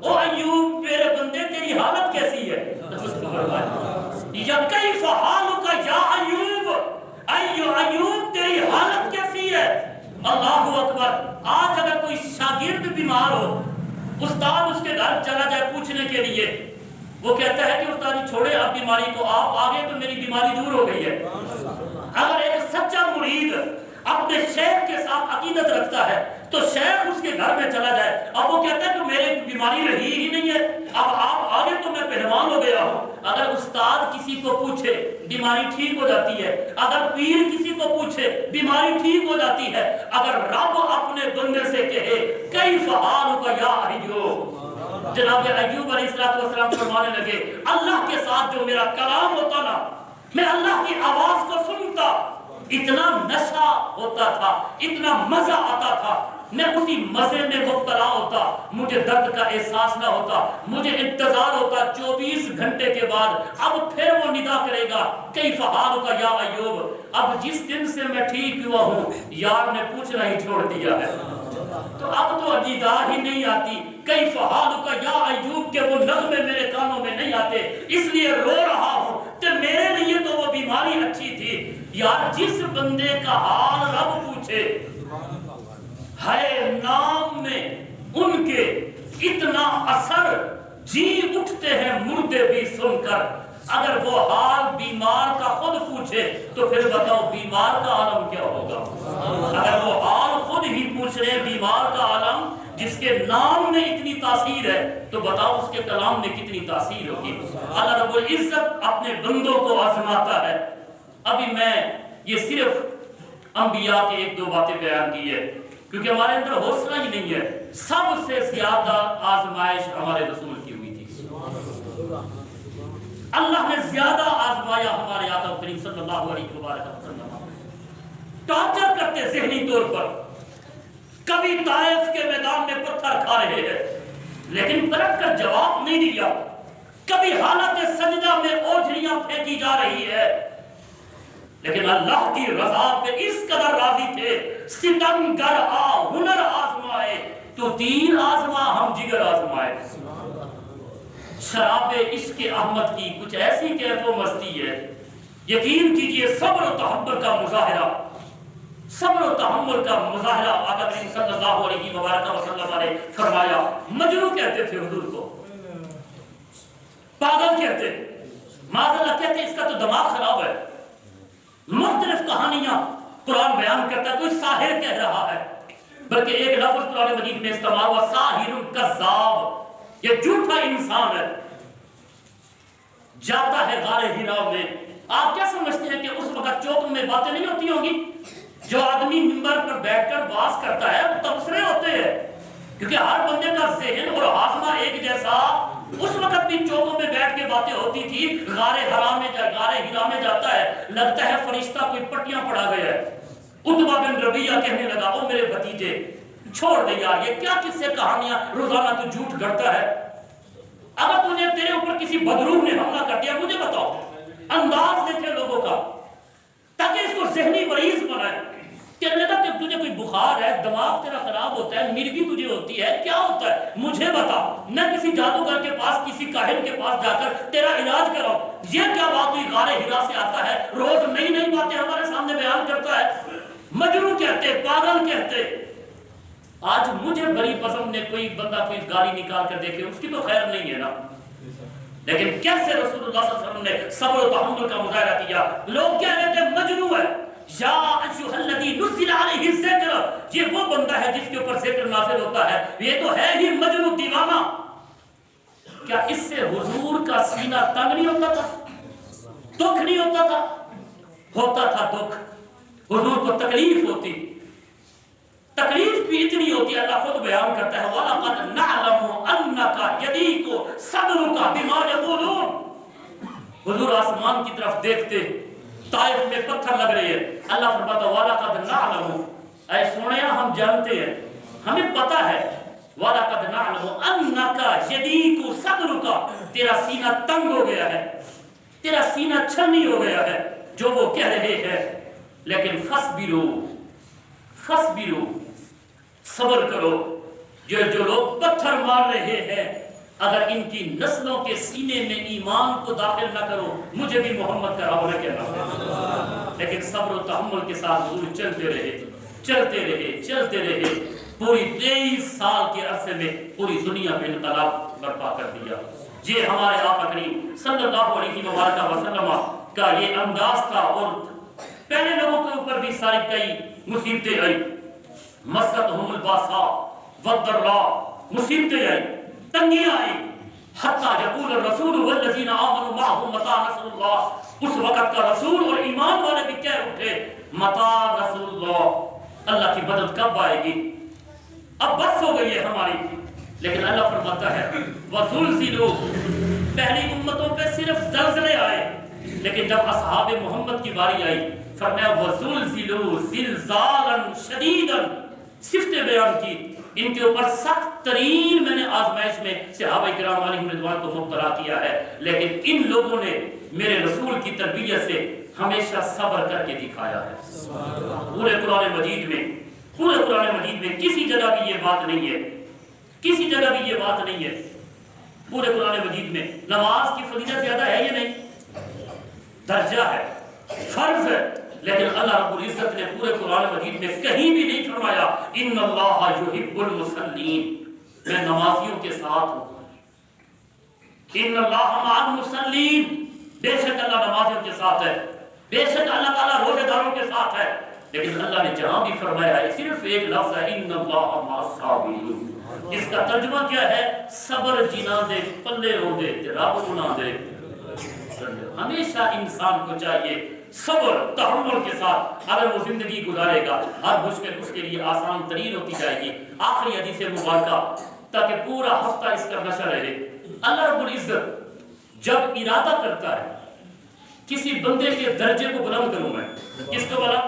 او ایوب میرے بندے تیری حالت کیسی ہے؟ یا کیف حالک یا ایوب، ایوب تیری حالت کیسی ہے؟ اللہ اکبر۔ آج اگر کوئی شاگرد بیمار ہو، استاد اس کے گھر چلا جائے پوچھنے کے لیے، وہ کہتا ہے کہ استاد چھوڑے آپ بیماری کو، آپ آگے تو میری بیماری دور ہو گئی ہے۔ اگر ایک سچا مرید اپنے شیخ کے ساتھ عقیدت رکھتا ہے تو شیخ اس کے گھر میں چلا جائے اب وہ کہتا ہے کہ میرے بیماری رہی ہی نہیں ہے، اب آپ آگے تو میں پہلوان ہو گیا ہوں۔ اگر استاد کسی کو پوچھے بیماری ٹھیک ہو جاتی ہے، اگر پیر کسی کو پوچھے بیماری ٹھیک ہو جاتی ہے، اگر رب اپنے بندے سے کہے کیف حالک یا ایوب، جناب ایوب علیہ السلام فرمانے لگے اللہ کے ساتھ جو میرا کلام ہوتا نا، میں اللہ کی آواز کو سنتا، اتنا نشہ ہوتا تھا، اتنا مزہ آتا تھا، میں اسی مزے میں مبتلا ہوتا، مجھے درد کا احساس نہ ہوتا، مجھے انتظار ہوتا 24 گھنٹے کے بعد اب پھر وہ ندا کرے گا کیف حالک یا ایوب۔ اب جس دن سے میں ٹھیک ہوا ہوں یار نے پوچھنا ہی چھوڑ دیا ہے، تو اب تو ندا ہی نہیں آتی، کیف حالک یا ایوب کے وہ نغمے میرے کانوں میں نہیں آتے، اس لیے رو رہا ہوں کہ میرے لیے تو وہ بیماری اچھی تھی۔ یار جس بندے کا حال رب پوچھے، ہے نام میں ان کے اتنا اثر، جی اٹھتے ہیں مردے بھی سن کر، اگر وہ حال بیمار کا خود پوچھے تو پھر بتاؤ بیمار کا عالم کیا ہوگا؟ اگر وہ حال خود ہی پوچھ رہے بیمار کا عالم جس کے نام میں اتنی تاثیر ہے تو بتاؤ اس کے کلام میں کتنی تاثیر ہوگی۔ اللہ رب العزت اپنے بندوں کو آزماتا ہے۔ ابھی میں یہ صرف انبیاء کے ایک دو باتیں بیان کی ہے کیونکہ ہمارے اندر حوصلہ ہی نہیں ہے، سب سے زیادہ آزمائش ہمارے رسول کی ہوئی تھی۔ اللہ نے زیادہ آزمایا ہمارے آقا کریم صلی اللہ علیہ وسلم، ٹارچر کرتے ذہنی طور پر، کبھی طائف کے میدان میں پتھر کھا رہے ہیں لیکن پلٹ کر جواب نہیں دیا، کبھی حالت سجدہ میں اوجھلیاں پھینکی جا رہی ہے لیکن اللہ کی رضا پہ اس قدر راضی تھے، ستم گر آ ہنر آزمائے تو تیر آزما ہم جگر آزمائے۔ شراب عشق احمد کی کچھ ایسی کیف و مستی ہے، یقین کیجئے صبر و تحمل کا مظاہرہ، صبر و تحمل کا مظاہرہ آقا کریم صلی اللہ علیہ وسلم نے فرمایا۔ مجنون کہتے تھے حضور کو، پاگل کہتے، معذاللہ کہتے اس کا تو دماغ خراب ہے۔ مختلف کہانیاں قرآن بیان کرتا ہے، کوئی ساحر کہہ رہا ہے، بلکہ ایک لفظ قرآن مجید میں استعمال ہوا ساحر کذاب، یہ جھوٹا انسان ہے، جاتا ہے غار ہرا میں۔ آپ کیا سمجھتے ہیں کہ اس وقت چوک میں باتیں نہیں ہوتی ہوں گی؟ جو آدمی منبر پر بیٹھ کر باز کرتا ہے وہ تبصرے ہوتے ہیں، کیونکہ ہر بندے کا ذہن اور ہاضمہ ایک جیسا۔ اس وقت بھی چوکوں میں بیٹھ کے باتیں ہوتی تھی، غار ہرا میں جاتا ہے، لگتا ہے فرشتہ کوئی پٹیاں پڑا گیا ہے۔ عتبہ بن ربیعہ کہنے لگا او میرے بھتیجے چھوڑ دے یار، یہ کیا کس سے کہانیاں روزانہ تو جھوٹ گھڑتا ہے، اگر تجھے تیرے اوپر کسی بدروح نے حملہ کر دیا مجھے بتاؤ۔ انداز دیکھے لوگوں کا تاکہ اس کو ذہنی مریض بنائے، کہنے لگا کہ تجھے کوئی بخار ہے، دماغ تیرا خراب ہوتا ہے، مرگی تجھے ہوتی ہے، کیا ہوتا ہے مجھے بتا، میں کسی جادوگر کے پاس کسی کاہن کے پاس جا کر تیرا علاج کراؤں۔ یہ کیا بات ہوئی، غار ہرا سے آتا ہے، روز نئی نئی باتیں ہمارے سامنے بیان کرتا ہے۔ مجنون کہتے، پاگل کہتے۔ آج مجھے بڑی پسند نے کوئی بندہ کوئی گالی نکال کر دیکھے اس کی تو خیر نہیں ہے نا، لیکن کیسے رسول اللہ صلی اللہ علیہ وسلم نے صبر و تحمل کا مظاہرہ کیا۔ لوگ کیا کہتے ہیں مجنون ہے، یا ایھا الذی نزل علیہ الذکر، یہ وہ بندہ ہے جس کے اوپر ذکر نازل ہوتا ہے، یہ تو ہے ہی مجنون دیوانہ۔ کیا اس سے حضور کا سینہ تنگ نہیں ہوتا تھا، دکھ نہیں ہوتا تھا؟ ہوتا تھا دکھ، حضور کو تکلیف ہوتی، تکلیف بھی اتنی ہوتی ہے، اللہ خود بیان کرتا ہے وَلَقَدْ نَعْلَمُ أَنَّكَ يَضِيقُ صَدْرُكَ بِمَا يَقُولُونَ۔ حضور آسمان کی طرف دیکھتے، طائف میں پتھر لگ رہے ہیں، اللہ فرماتا وَلَقَدْ نَعْلَمُ، اے سونیا ہم جانتے ہیں، ہمیں پتا ہے، وَلَقَدْ نَعْلَمُ أَنَّكَ يَضِيقُ صَدْرُكَ، تیرا سینہ تنگ ہو گیا ہے، تیرا سینہ چھلنی ہو گیا ہے جو وہ کہہ رہے ہیں، لیکن فَاصْبِرُوا صبر کرو۔ جو لوگ پتھر مار رہے ہیں اگر ان کی نسلوں کے سینے میں ایمان کو داخل نہ کرو مجھے بھی محمد کا راہ نہ کہنا۔ لیکن صبر و تحمل کے ساتھ حضور چلتے رہے، پوری 23 سال کے عرصے میں پوری دنیا میں انقلاب برپا کر دیا۔ یہ ہمارے آقا کریم صلی اللہ علیہ وسلم کا یہ انداز تھا، اور پہلے لوگوں کے اوپر بھی ساری کئی مصیبتیں آئی، مستہم الباسا والضراء، مصیبتیں آئی، تنگیاں آئی، حتیٰ یقول الرسول والذین آمنوا معه متی نصر اللہ، اس وقت کا رسول اور ایمان والے بھی کہہ اٹھے متی نصر اللہ، اللہ کی مدد کب آئے گی، اب بس ہو گئی ہے ہماری۔ لیکن اللہ فرماتا ہے وَزُلْزِلُوا، پہلی امتوں پہ صرف زلزلے آئے، لیکن جب اصحاب محمد کی باری آئی فرمایا وَزُلْزِلُوا زِلْزَالًا شَدِيدًا، صفتیں بیان کی، ان کے اوپر سخت ترین میں نے آزمائش میں صحابہ کرام علیہم رضوان کو مبتلا کیا ہے، لیکن ان لوگوں نے میرے رسول کی تربیت سے ہمیشہ صبر کر کے دکھایا ہے۔ پورے قرآن مجید میں کسی جگہ بھی یہ بات نہیں ہے، کسی جگہ بھی یہ بات نہیں ہے۔ پورے قرآن مجید میں نماز کی فضیلت زیادہ ہے یا نہیں؟ درجہ ہے، فرض ہے، لیکن اللہ رب العزت نے پورے قرآن مجید میں کہیں بھی نہیں فرمایا ان اللہ یحب المصلین، میں نمازیوں کے ساتھ ہوں، ان اللہ مع المصلین، بے شک اللہ نمازیوں کے ساتھ ہے، بے شک اللہ تعالیٰ روزے داروں کے ساتھ ہے، لیکن اللہ نے جہاں بھی فرمایا ہے صرف ایک لفظ ہے ان اللہ مع الصابرین۔ اس کا ترجمہ کیا ہے؟ صبر جنا دے پلے ہو دے رب گنا دے۔ ہمیشہ انسان کو چاہیے صبر تحمل کے ساتھ اگر وہ زندگی گزارے گا، ہر مشکل اس کے لیے آسان ترین ہوتی جائے گی۔ آخری حدیث مبارکہ تاکہ پورا ہفتہ اس کا نشر رہے، اللہ رب العزت جب ارادہ کرتا ہے کسی بندے کے درجے کو بلند کروں میں، کس کو بلا؟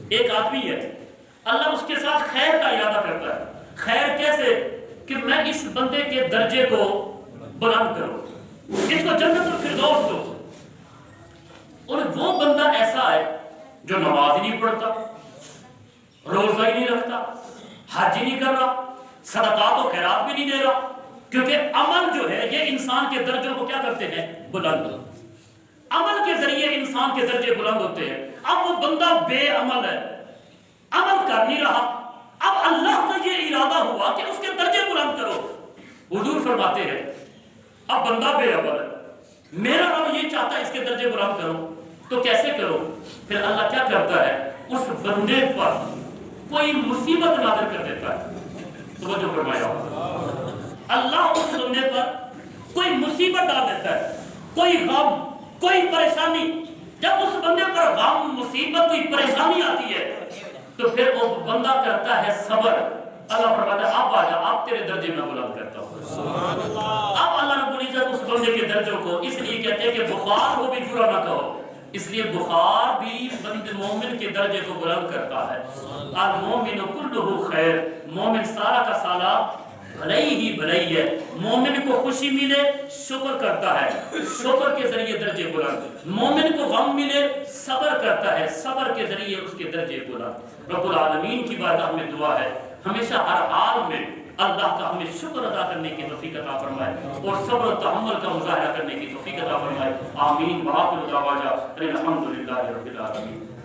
ایک آدمی ہے، اللہ اس کے ساتھ خیر کا ارادہ کرتا ہے۔ خیر کیسے؟ کہ میں اس بندے کے درجے کو بلند کروں، اس کو جنت الفردوس دو۔ اور وہ بندہ ایسا ہے جو نماز ہی نہیں پڑھتا، روزہ ہی نہیں رکھتا، حج ہی نہیں کر رہا، صدقات و خیرات بھی نہیں دے رہا، کیونکہ عمل جو ہے یہ انسان کے درجوں کو کیا کرتے ہیں؟ بلند۔ عمل کے ذریعے انسان کے درجے بلند ہوتے ہیں۔ اب وہ بندہ بے عمل ہے، عمل کر نہیں رہا، اب اللہ کا یہ ارادہ ہوا کہ اس کے درجے بلند کرو۔ حضور فرماتے ہیں اب بندہ بے عمل ہے، میرا رب یہ چاہتا ہے اس کے درجے بلند کرو، تو کیسے کرو؟ پھر اللہ کیا کرتا ہے؟ اس بندے پر کوئی مصیبت نازل کر دیتا ہے۔ توجہ فرمایا، اللہ اس بندے پر کوئی مصیبت ڈال دیتا ہے، کوئی غم، کوئی پریشانی۔ جب اس بندے پر غم، مصیبت، کوئی پریشانی آتی ہے تو پھر وہ بندہ کرتا ہے صبر۔ اللہ فرماتا ہے اب آجا، اب تیرے درجے میں بلند کرتا ہوں۔ اب اللہ رب العزت اس بندے کے درجوں کو اس لیے کہتے ہیں کہ بخار کو بھی برا نہ کہو، اس لیے بخار بھی بند مومن کے درجے کو بلند کرتا ہے۔ المومن کلہ خیر، مومن سارا کا سارا بھلائی ہی بھلائی ہے۔ مومن کو خوشی ملے شکر کرتا ہے، شکر کے ذریعے درجے بلند۔ مومن کو غم ملے صبر کرتا ہے، صبر کے ذریعے اس کے درجے بلند۔ رب العالمین کی بارگاہ میں دعا ہے ہمیشہ ہر حال میں اللہ کا ہمیں شکر ادا کرنے کی توفیق عطا فرمائے اور صبر و تحمل کا مظاہرہ کرنے کی توفیق عطا فرمائے۔ آمین۔ وآخر دعوانا الحمدللہ رب العالمین۔